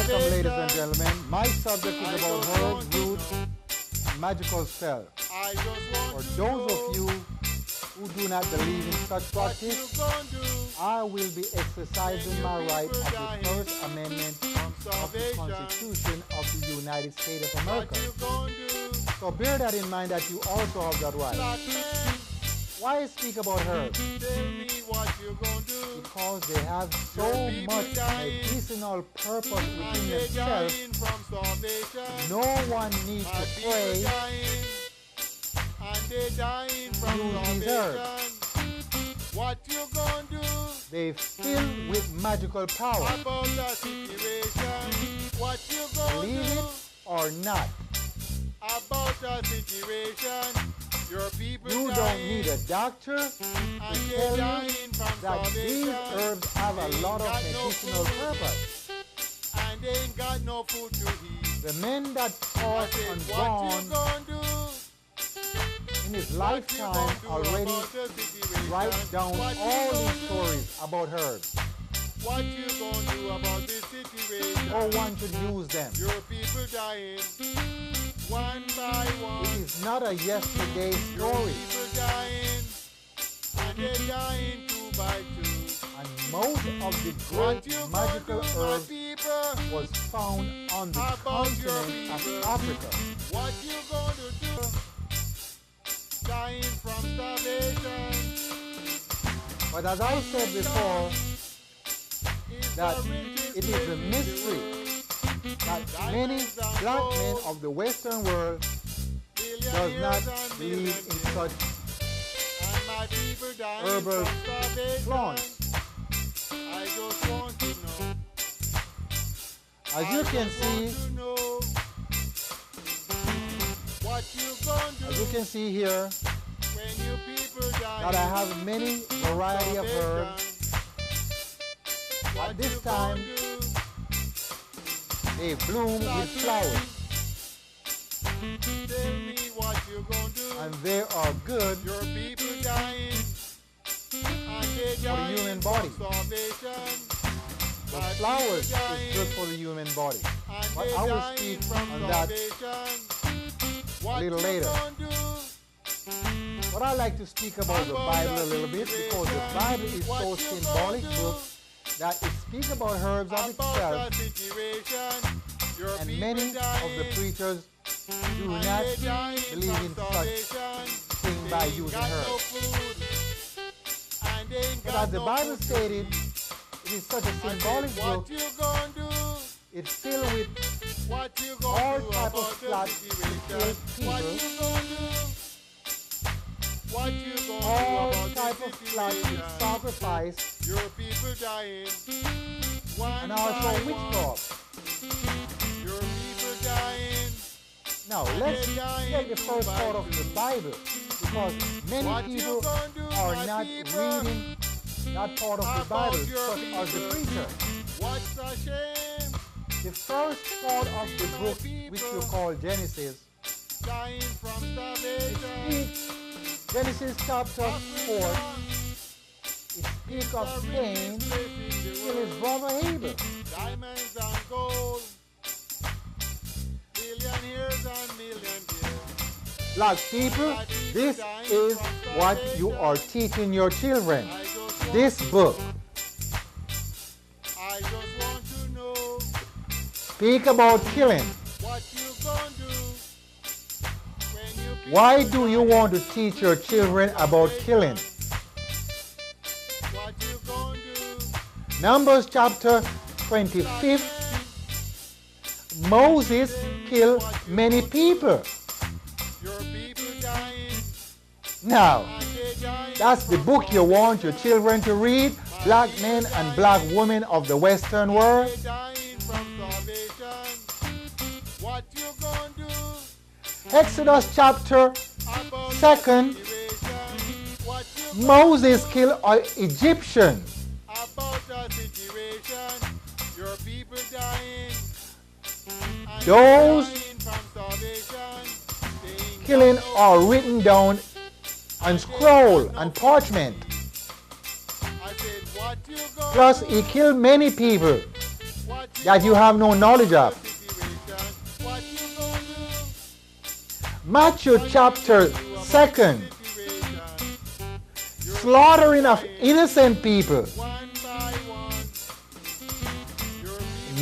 Welcome, ladies and gentlemen. My subject is about herbs, roots, and magical spells. For those of you who do not believe in such practice, I will be exercising my right of the First Amendment of the Constitution of the United States of America. So bear that in mind that you also have that right. Why speak about herbs? Because they have so much medicinal purpose within themselves. No one needs to pray use these herbs. What you gonna do? They fill with magical power. About the situation. What you gonna Believe do? it or not. About the situation. Your people You don't need a doctor to tell you that these herbs have a lot of medicinal purpose. And they ain't got no food to eat. The man that fought and What gone you gonna do? in his lifetime already write down all these stories about herbs. What you gonna do about this situation? No one should use them. Your people dying one by one. It is not a yesterday story. People dying and they're dying two by two. And most of the What great you magical gonna do, my herbs people? was found on the About your continent of people. Africa. What you gonna do? Dying from starvation. But as I said before, Is that the richest it is a thing mystery that many black men of the Western world does not believe in such and my people dying herbal from starvation. plants. I just want to know. As you can see, What you gonna do as you can see here, when your people die? that I have many variety of herbs. At this time, they bloom with flowers, Tell me what you gonna do. and they are good Your people dying, and they for the dying human from body. starvation. The My flowers people is dying, good for the human body. and But they I will dying speak from on that starvation. What little you later. gonna do? But I like to speak about the Bible a little bit because the Bible is What so you symbolic gonna do? book that it speaks about herbs of About itself, the situation. Your and people many dying, of the preachers do and not they dying believe from in such starvation. thing They by ain't using got no herbs. food, and they ain't But got as the no Bible food to stated, eat. it is such a I said, symbolic book. what you gonna do? It's filled with What you all gonna do type of about the plots to situation? kill What people. you gonna do? What you gonna all do about type the of plots with situation? sacrifice Your people dying, one and also by witchcraft. one. Your people dying. Now let's take the first part of the Bible because many What you people gonna do, are my not people? reading that part of the About Bible, your such as the people. preacher. What's a shame? The first part of the book, which you call Genesis, Dying from starvation. speaks, Genesis chapter 4, it speaks of Cain killing his brother Abel. Diamonds and gold. Millionaires and millionaires. Black people, this is what you are teaching your children. This book I just want to know speak about killing. what you gonna do when you people Why do you want to teach your children about killing? What you gonna do? Numbers chapter 25, Moses killed many people. Your people dying Now, and they dying. that's the book you want your children to read, black men and black women of the Western world. They dying from starvation. What you gonna do Exodus chapter about 2, the situation? What you Moses killed an Egyptian. about the situation? Your people dying. And Those dying from starvation. They ain't got killing no are written down on scroll and parchment. I said, what you gonna Plus, he killed many people. What that you have no knowledge of. Matthew chapter 2, slaughtering of innocent people.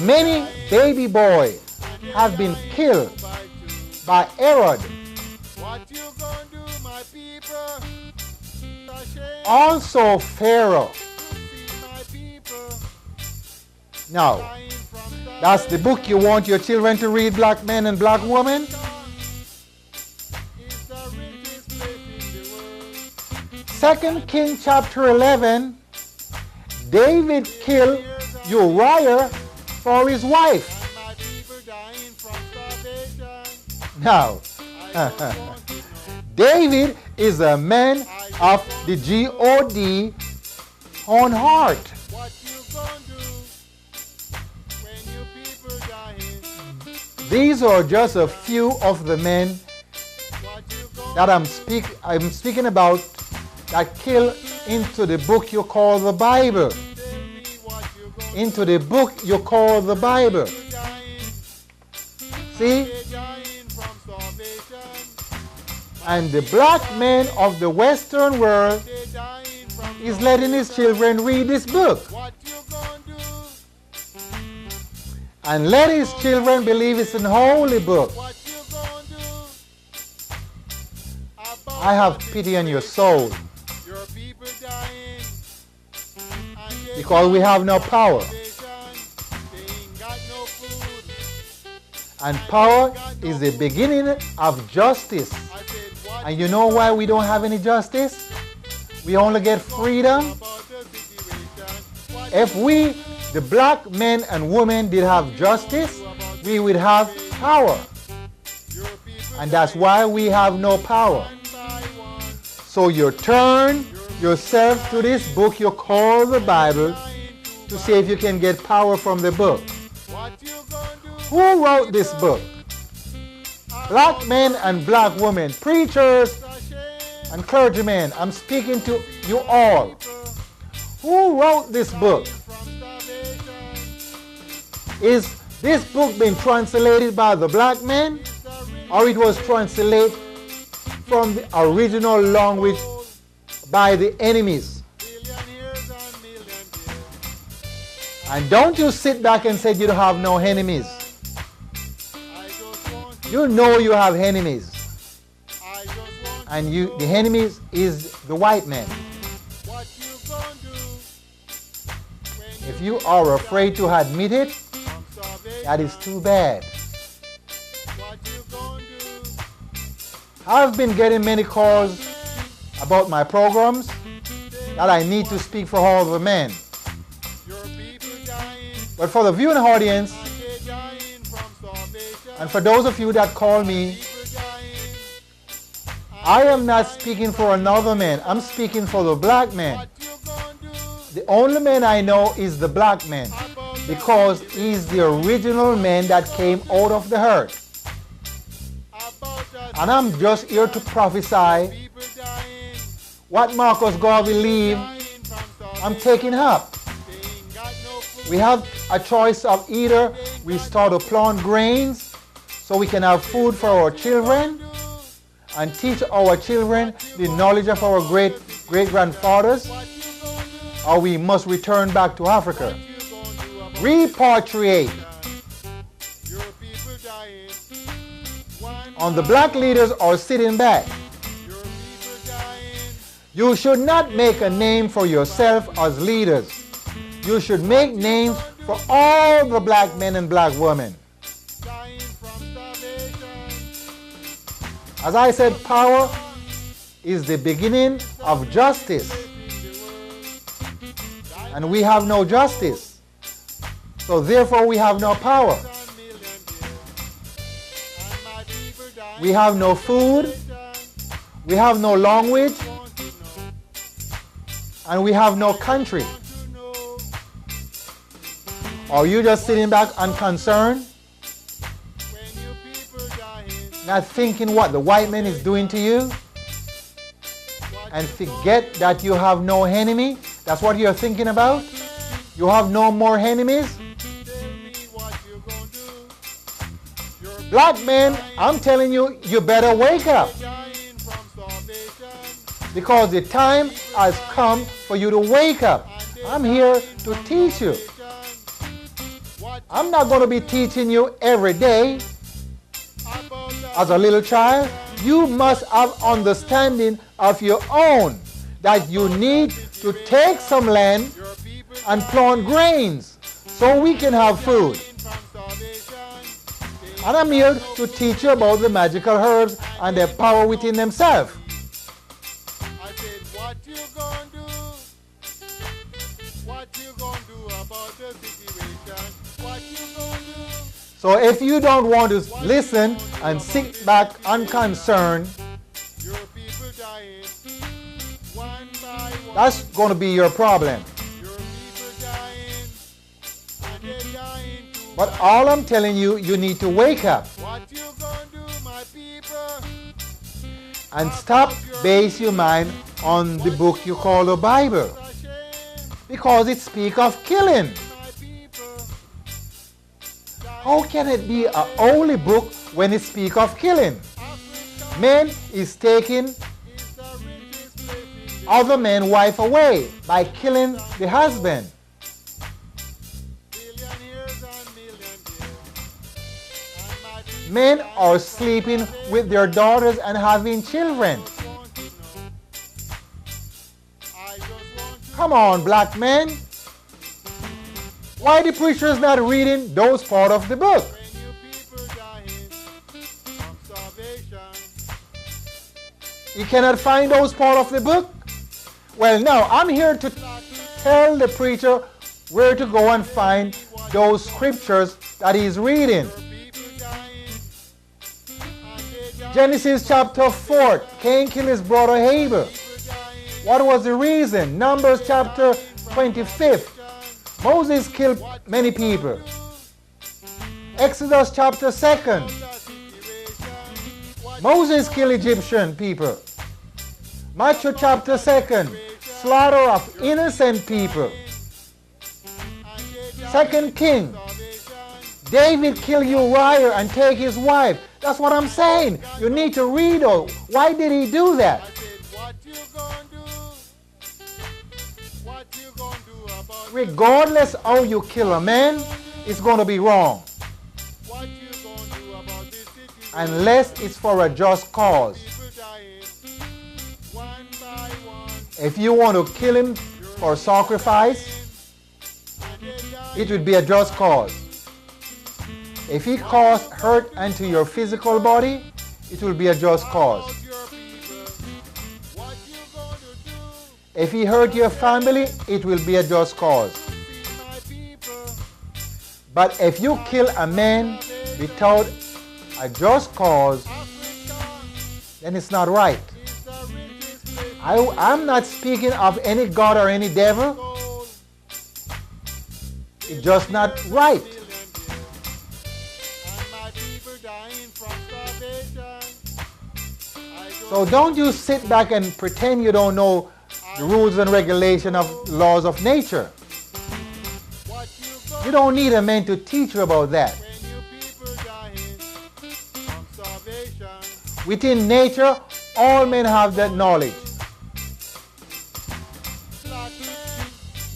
Many baby boys have been killed by Herod. Also Pharaoh. Now, that's the book you want your children to read, black men and black women? 2 Kings chapter 11, David killed Uriah for his wife. Now, David is a man of the God own heart. These are just a few of the men that I'm speaking about that kill into the book you call the Bible. Into the book you call the Bible. See? And the black man of the Western world is letting his children read this book. And let his children believe it's an holy book. I have pity on your soul. Because we have no power. And power is the beginning of justice. And you know why we don't have any justice? We only get freedom. If we, the black men and women, did have justice, we would have power. And that's why we have no power. So you turn yourself to this book you call the Bible to see if you can get power from the book. Who wrote this book? Black men and black women, preachers and clergymen, I'm speaking to you all. Who wrote this book? Is this book been translated by the black men, or it was translated from the original language by the enemies? And don't you sit back and say you don't have no enemies. You know you have enemies. And the enemies is the white man. If you are afraid to admit it, that is too bad. I've been getting many calls about my programs that I need to speak for all the men. But for the viewing audience, and for those of you that call me, I am not speaking for another man. I'm speaking for the black man. The only man I know is the black man, because he's the original man that came out of the earth. And I'm just here to prophesy what Marcus Garvey leave, I'm taking up. We have a choice of either we start to plant grains so we can have food for our children and teach our children the knowledge of our great-grandfathers, or we must return back to Africa. Repatriate. And the black leaders are sitting back. You should not make a name for yourself as leaders. You should make names for all the black men and black women. As I said, power is the beginning of justice. And we have no justice. So therefore we have no power. We have no food. We have no language. And we have no country. Are you just sitting back unconcerned? Not thinking what the white man is doing to you? And forget that you have no enemy? That's what you're thinking about? You have no more enemies? Black men, I'm telling you, you better wake up. Because the time has come for you to wake up. I'm here to teach you. I'm not going to be teaching you every day. As a little child, you must have understanding of your own that you need to take some land and plant grains so we can have food. And I'm here to teach you about the magical herbs and their power within themselves. I said, what you gonna do? What you gonna do about the situation? What you gonna do? So if you don't want to listen and sit back unconcerned, your people dying one by one. that's going to be your problem. Your people dying and they're dying too. But all I'm telling you, you need to wake up What you gonna do, my people? and stop base your mind on the book you call the Bible, because it speaks of killing. My people. How can it be a holy book when it speaks of killing? Man is taking Is the richest place in other men's wife away by killing the husband. billionaires and millionaires. And my people Men are sleeping with their daughters and having children. want to know. I just want to Come on, black men. Why the preacher is not reading those part of the book? when you people dying from starvation. You cannot find those part of the book? Well, now I'm here to tell the preacher where to go and find those scriptures that he's reading. People dying and they dying. Genesis chapter 4, Cain killed his brother Abel. People dying. What was the reason? Numbers chapter 25, Moses killed many people. Exodus chapter 2, Moses killed Egyptian people. Matthew chapter 2, slaughter of innocent people. 2 King, David killed Uriah and take his wife. That's what I'm saying. You need to read it. Why did he do that? What you gonna do? What you gonna do about Regardless how you kill a man, it's going to be wrong. what you gonna do about this situation? Unless it's for a just cause. People dying one by one. If you want to kill him for sacrifice, And they dying. it would be a just cause. If he caused hurt unto your physical body, it will be a just cause. About your people. What you gonna do? If he hurt your family, it will be a just cause. See my people. But if you kill a man without a just cause, Africa then it's not right. is the richest place I'm not speaking of any god or any devil. in gold. It's just not right. And my people dying from starvation. I So don't you sit back and pretend you don't know the rules and regulation of laws of nature. what you gonna You don't need a man to teach you about that. when you people dying from starvation. Within nature, all men have that knowledge. Black man,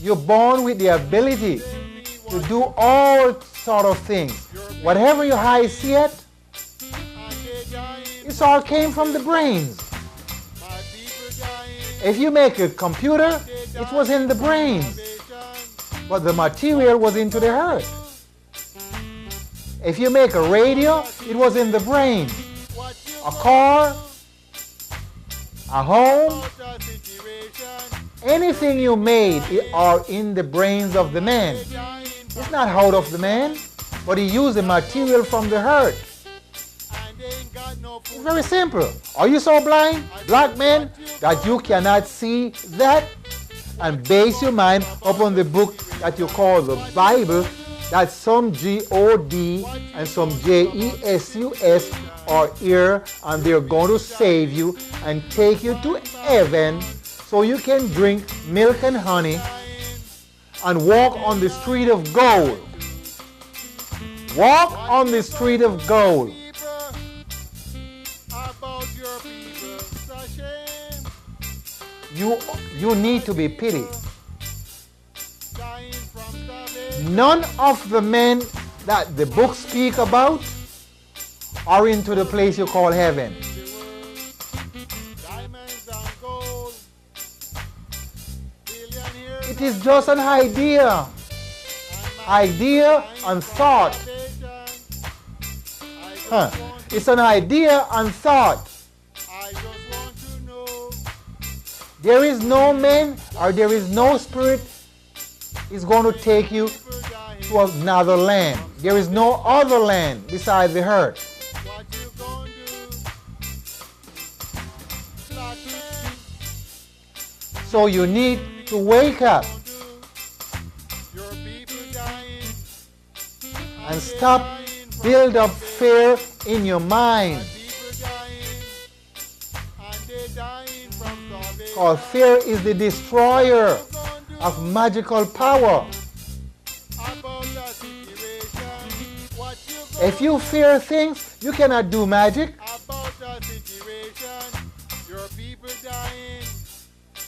You're born with the ability tell me to what do all sort of things. Whatever your eyes see it, and they dying. it all came from the brains. My people dying. If you make a computer, it was in the brains, Starvation. but the material was into the earth. If you make a radio, it was in the brain. What you A car, a home, about the situation? anything you made are in the brains of the man. Dying It's not out of the man, but he used the material from the earth. and they ain't got no It's food. very simple. Are you so blind, black man, that you cannot see that and base your mind upon the book that you call the Bible, that some God and some Jesus are here and they're going to save you and take you to heaven so you can drink milk and honey and walk on the street of gold. Walk on the street of gold. you need to be pitied. None of the men that the books speak about are into the place you call heaven. It is just an idea and thought. It's an idea and thought. There is no man or there is no spirit is going to take you to another land. There is no other land besides the earth. So you need to wake up and stop build up fear in your mind. Because fear is the destroyer of magical power. If you fear things, you cannot do magic.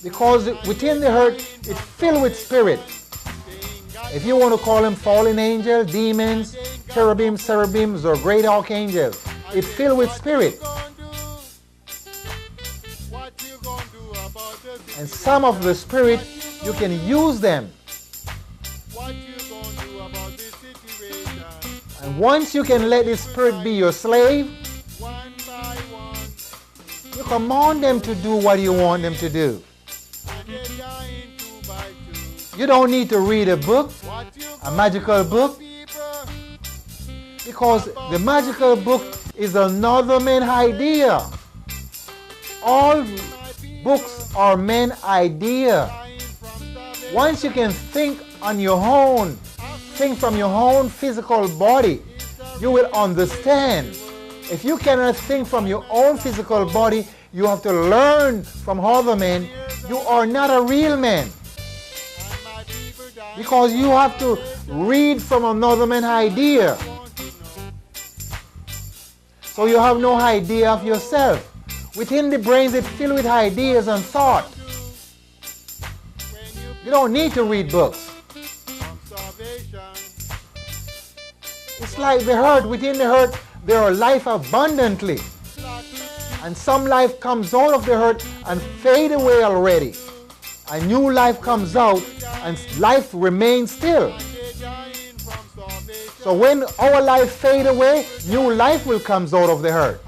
Because within the earth, it's filled with spirit. If you want to call them fallen angels, demons, cherubims, cherubims, or great archangels, it's filled with spirit. And some of the spirit, you can use them. And once you can let the spirit be your slave, you command them to do what you want them to do. You don't need to read a book, a magical book, because the magical book is another man's idea. All books are man's idea. Once you can think on your own, think from your own physical body, you will understand. If you cannot think from your own physical body, you have to learn from other men. You are not a real man. Because you have to read from another man's idea. So you have no idea of yourself. Within the brains, it's filled with ideas and thought. You don't need to read books. It's like the earth. Within the earth, there are life abundantly. And some life comes out of the earth and fade away already. A new life comes out and life remains still. So when our life fade away, new life will come out of the earth.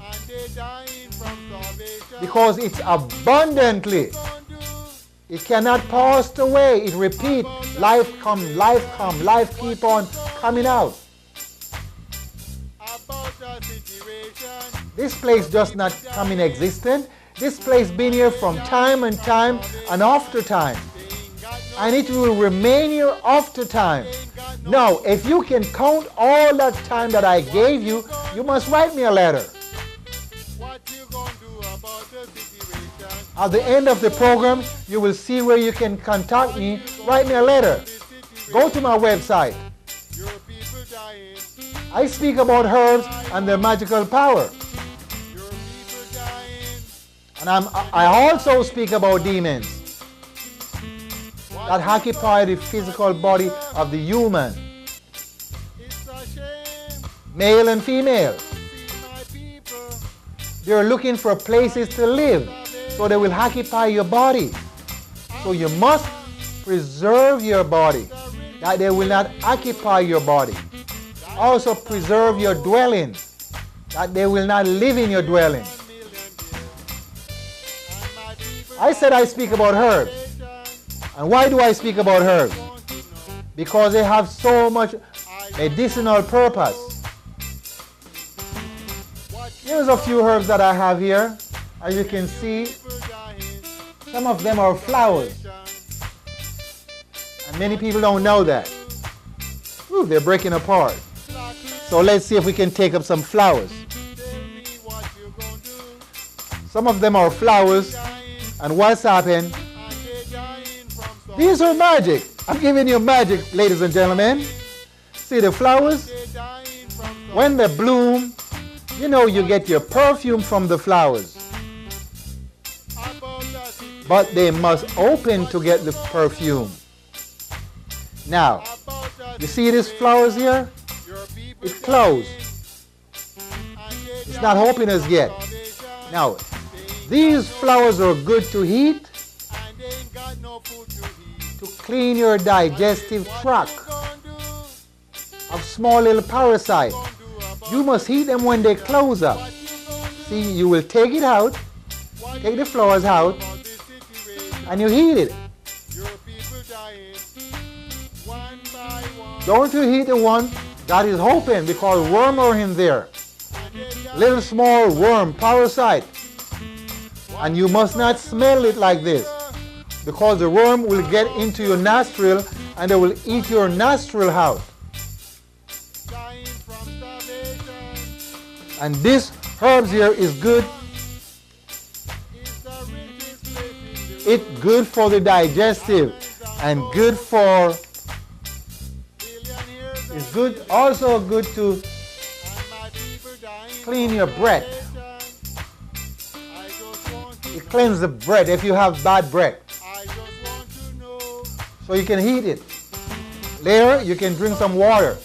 Because it's abundantly. It cannot pass away. It repeats. Life come, life come, life keep on coming out. This place does not come in existence. This place been here from time and time and after time. And it will remain here after time. Now, if you can count all that time that I gave you, you must write me a letter. At the end of the program, you will see where you can contact me. Write me a letter. Go to my website. I speak about herbs and their magical power. And I also speak about demons that occupy the physical body of the human, male and female. They're looking for places to live, so they will occupy your body. So you must preserve your body, that they will not occupy your body. Also preserve your dwelling, that they will not live in your dwelling. I said I speak about herbs. And why do I speak about herbs? Because they have so much medicinal purpose. Here's a few herbs that I have here. As you can see, some of them are flowers. And many people don't know that. Ooh, they're breaking apart. So let's see if we can take up some flowers. Some of them are flowers. And what's happened? These are magic. I'm giving you magic, ladies and gentlemen. See the flowers? When they bloom, you know you get your perfume from the flowers. but they must open to get the perfume. Now, you see these flowers here? It's closed. It's not open as yet. Now, these flowers are good to heat, to clean your digestive tract of small little parasites. You must heat them when they close up. See, you will take it out, take the flowers out, and you heat it. Don't you heat the one that is open, because worms are in there. Little small worm, parasite. And you must not smell it like this, because the worm will get into your nostril and they will eat your nostril out. And this herbs here is good. It's good for the digestive and good for, it's good, also good to clean your breath. It cleans the breath if you have bad breath. So you can heat it. Later you can drink some water.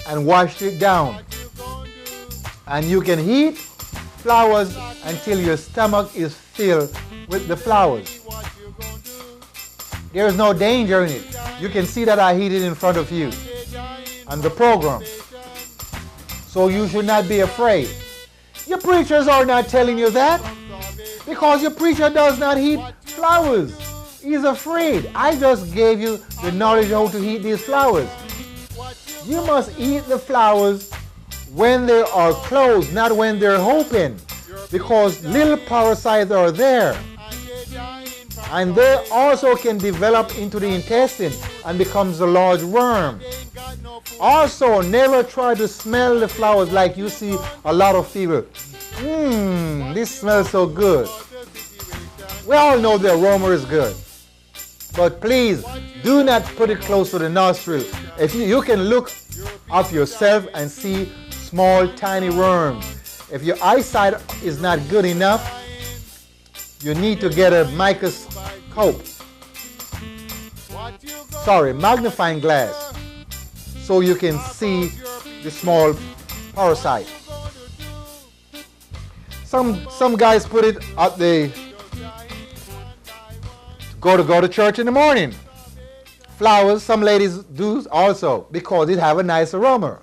And wash it down. And you can heat flowers until your stomach is filled with the flowers. There is no danger in it. You can see that I heat it in front of you on the program. So you should not be afraid. Your preachers are not telling you that, because your preacher does not heat flowers. He's afraid. I just gave you the knowledge how to heat these flowers. You must eat the flowers when they are closed, not when they're open, because little parasites are there. And they also can develop into the intestine and becomes a large worm. Also, never try to smell the flowers like you see a lot of people. This smells so good. We all know the aroma is good. But please, do not put it close to the nostril. If you can look up yourself and see small, tiny worms. If your eyesight is not good enough, you need to get a microscope. Magnifying glass, so you can see the small parasite. Some guys put it at the go to church in the morning. Flowers, some ladies do also, because it have a nice aroma.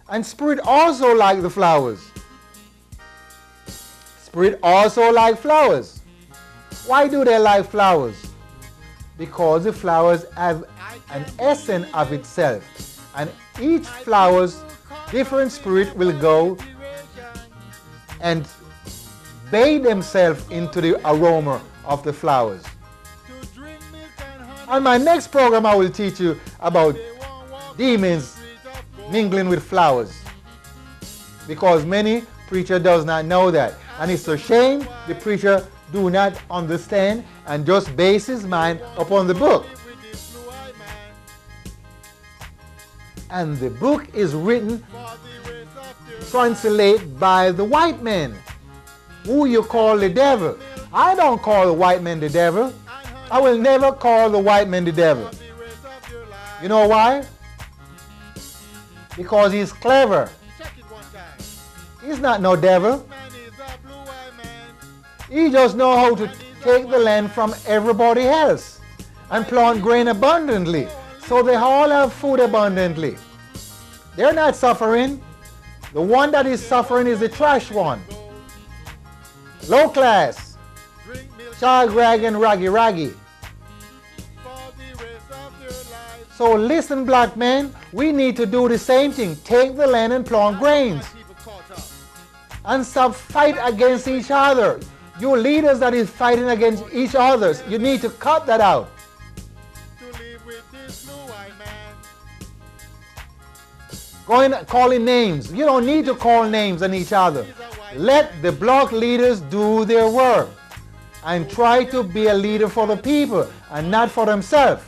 And spirit also like the flowers. Spirit also like flowers. Why do they like flowers? Because the flowers have an essence of itself. And each flower's different spirit will go and bathe themselves into the aroma of the flowers. On my next program, I will teach you about demons mingling with flowers, because many preacher does not know that, and it's a shame the preacher do not understand and just base his mind upon the book. And the book is written, translated by the white man, who you call the devil. I don't call the white man the devil. I will never call the white man the devil. You know why? Because he's clever. He's not no devil. He just knows how to take the land from everybody else and plant grain abundantly, so they all have food abundantly. They're not suffering. The one that is suffering is the trash one. Low class. Shag, rag, and raggy. So listen, black men, we need to do the same thing. Take the land and plant grains. And stop fight against each other. You leaders that is fighting against each other, you need to cut that out. Going calling names. You don't need to call names on each other. Let the block leaders do their work and try to be a leader for the people and not for themselves.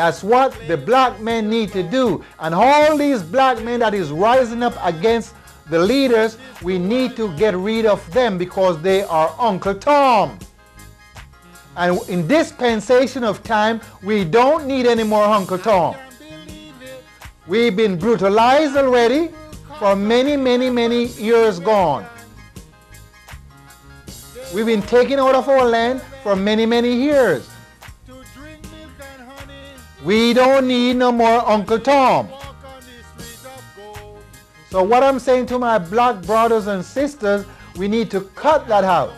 That's what the black men need to do. And all these black men that is rising up against the leaders, we need to get rid of them because they are Uncle Tom. And in dispensation of time, we don't need any more Uncle Tom. We've been brutalized already for many, many, many years gone. We've been taken out of our land for many, many years. We don't need no more Uncle Tom. So what I'm saying to my black brothers and sisters, we need to cut that out.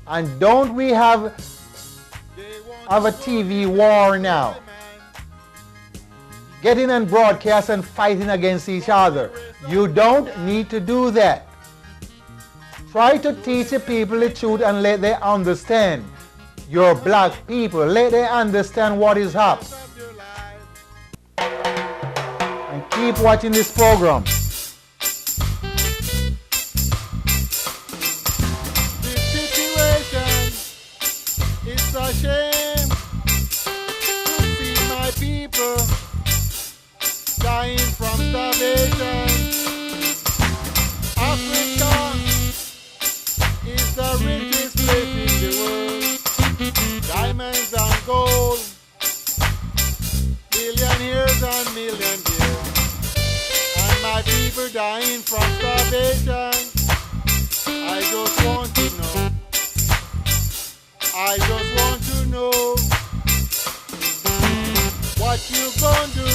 And don't we have a TV war now? Getting on broadcast and fighting against each other. You don't need to do that. Try to teach the people the truth and let them understand. Your black people, let them understand what is up. And keep watching this program. This situation, it's a shame to see my people dying from starvation. Africa is the richest place in the world. Diamonds and gold, billionaires and millionaires, and my people dying from starvation. I just want to know, I just want to know what you gonna do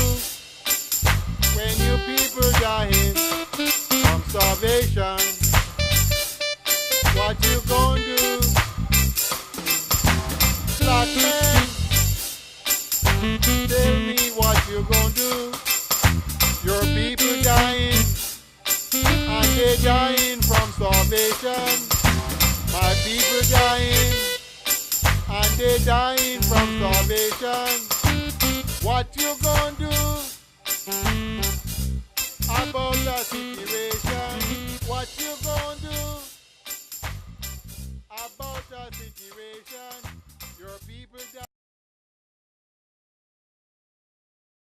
when your people dying from starvation. What you gonna do? Black man, tell me what you gonna do. Your people dying, and they dying from starvation. My people dying, and they dying from starvation. What you gonna do about the situation? What you gonna do about the situation? Your people